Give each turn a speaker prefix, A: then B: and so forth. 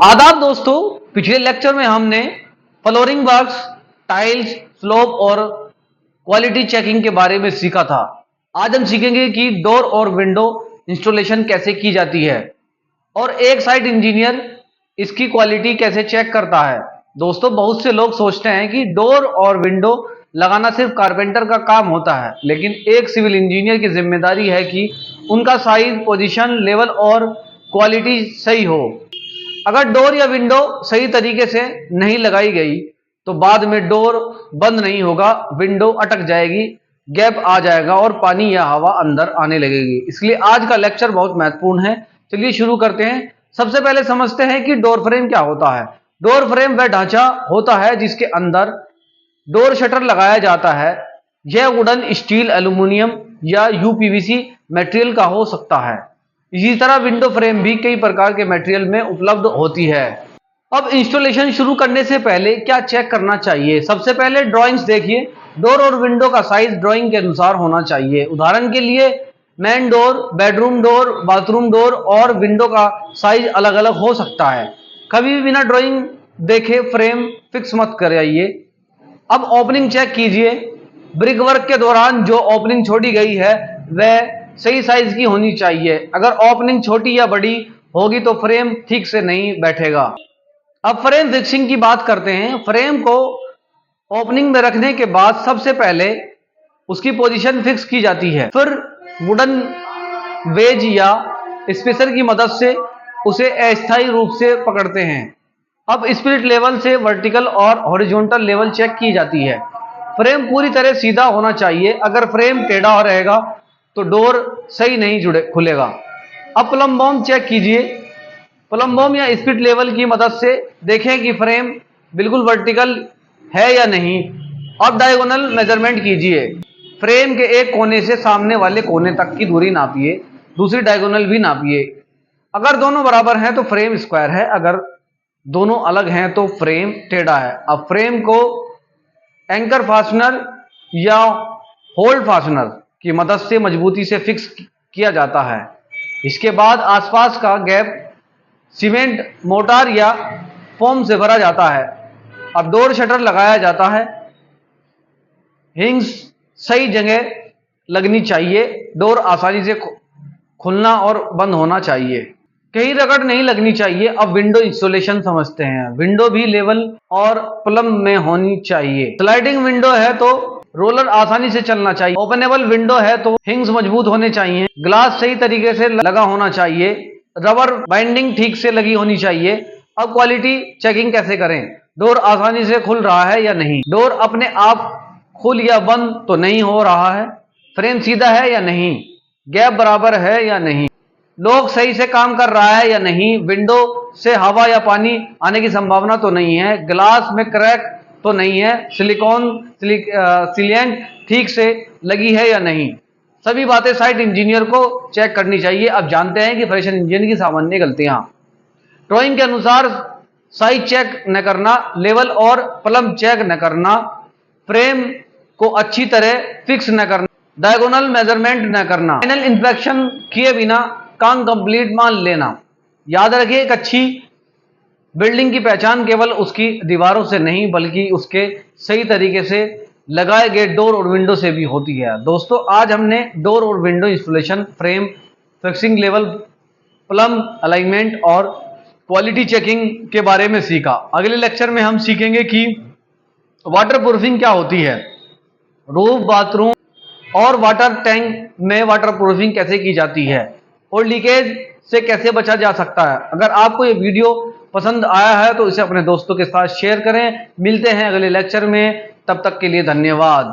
A: आदाब दोस्तों, पिछले लेक्चर में हमने फ्लोरिंग वर्क्स, टाइल्स, स्लोप और क्वालिटी चेकिंग के बारे में सीखा था। आज हम सीखेंगे कि डोर और विंडो इंस्टॉलेशन कैसे की जाती है और एक साइट इंजीनियर इसकी क्वालिटी कैसे चेक करता है। दोस्तों, बहुत से लोग सोचते हैं कि डोर और विंडो लगाना सिर्फ कारपेंटर का काम होता है, लेकिन एक सिविल इंजीनियर की जिम्मेदारी है कि उनका साइज, पोजीशन, लेवल और क्वालिटी सही हो। अगर डोर या विंडो सही तरीके से नहीं लगाई गई तो बाद में डोर बंद नहीं होगा, विंडो अटक जाएगी, गैप आ जाएगा और पानी या हवा अंदर आने लगेगी। इसलिए आज का लेक्चर बहुत महत्वपूर्ण है। चलिए शुरू करते हैं। सबसे पहले समझते हैं कि डोर फ्रेम क्या होता है। डोर फ्रेम वह ढांचा होता है जिसके अंदर डोर शटर लगाया जाता है। यह वुडन, स्टील, एल्यूमिनियम या यूपीवीसी मटेरियल का हो सकता है। इसी तरह विंडो फ्रेम भी कई प्रकार के मटेरियल में उपलब्ध होती है। अब इंस्टॉलेशन शुरू करने से पहले क्या चेक करना चाहिए? सबसे पहले ड्राइंग्स देखिए। डोर और विंडो का साइज ड्राइंग के अनुसार होना चाहिए। उदाहरण के लिए main door, bedroom door, bathroom door और विंडो का साइज अलग अलग हो सकता है। कभी भी बिना ड्राइंग देखे फ्रेम फिक्स मत कराइए। अब ओपनिंग चेक कीजिए। ब्रिक वर्क के दौरान जो ओपनिंग छोड़ी गई है वह सही साइज की होनी चाहिए। अगर ओपनिंग छोटी या बड़ी होगी तो फ्रेम ठीक से नहीं बैठेगा। अब फ्रेम फिक्सिंग की बात करते हैं। फ्रेम को ओपनिंग में रखने के बाद सबसे पहले उसकी पोजीशन फिक्स की जाती है। फिर वुडन वेज या स्पेसर की मदद से उसे अस्थायी रूप से पकड़ते हैं। अब स्पिरिट लेवल से वर्टिकल और हॉरिजॉन्टल लेवल चेक की जाती है। फ्रेम पूरी तरह सीधा होना चाहिए। अगर फ्रेम टेढ़ा रहेगा तो डोर सही नहीं खुलेगा। अब प्लम बॉम चेक कीजिए। प्लम बॉम या स्पिरिट लेवल की मदद से देखें कि फ्रेम बिल्कुल वर्टिकल है या नहीं। अब डायगोनल मेजरमेंट कीजिए। फ्रेम के एक कोने से सामने वाले कोने तक की दूरी नापिए। दूसरी डायगोनल भी नापिए। अगर दोनों बराबर हैं तो फ्रेम स्क्वायर है, अगर दोनों अलग हैं तो फ्रेम टेढ़ा है। अब फ्रेम को एंकर फास्टनर या होल्ड फास्टनर की मदद से मजबूती से फिक्स किया जाता है। इसके बाद आसपास का गैप सीमेंट, मोटार या फोम से भरा जाता है। अब डोर शटर लगाया जाता है। हिंग्स सही जगह लगनी चाहिए। डोर आसानी से खुलना और बंद होना चाहिए। कहीं रगड़ नहीं लगनी चाहिए। अब विंडो इंस्टॉलेशन समझते हैं। विंडो भी लेवल और प्लम में होनी चाहिए। स्लाइडिंग विंडो है तो रोलर आसानी से चलना चाहिए। ओपनेबल विंडो है तो हिंग्स मजबूत होने चाहिए। ग्लास सही तरीके से लगा होना चाहिए। रबर बाइंडिंग ठीक से लगी होनी चाहिए। अब क्वालिटी चेकिंग कैसे करें? डोर आसानी से खुल रहा है या नहीं? डोर अपने आप खुल या बंद तो नहीं हो रहा है? फ्रेम सीधा है या नहीं? गैप बराबर है या नहीं? लॉक सही से काम कर रहा है या नहीं? विंडो से हवा या पानी आने की संभावना तो नहीं है? ग्लास में क्रैक तो नहीं है? सिलियन ठीक से लगी है या नहीं? सभी बातें साइट इंजीनियर को चेक करनी चाहिए। अब जानते हैं कि फैशन इंजीनियर की सामान्य गलतियां। ड्राइंग के अनुसार साइज चेक न करना, लेवल और प्लम चेक न करना, फ्रेम को अच्छी तरह फिक्स न करना, डायगोनल मेजरमेंट न करना, फाइनल इंस्पेक्शन किए बिना काम कंप्लीट मान लेना। याद रखिए, एक अच्छी बिल्डिंग की पहचान केवल उसकी दीवारों से नहीं बल्कि उसके सही तरीके से लगाए गए डोर और विंडो से भी होती है। दोस्तों, आज हमने डोर और window installation, frame fixing, level, plum alignment और क्वालिटी चेकिंग के बारे में सीखा। अगले लेक्चर में हम सीखेंगे कि वाटर प्रूफिंग क्या होती है, रूफ, बाथरूम और वाटर टैंक में वाटर प्रूफिंग कैसे की जाती है और लीकेज से कैसे बचा जा सकता है। अगर आपको ये वीडियो पसंद आया है तो इसे अपने दोस्तों के साथ शेयर करें। मिलते हैं अगले लेक्चर में, तब तक के लिए धन्यवाद।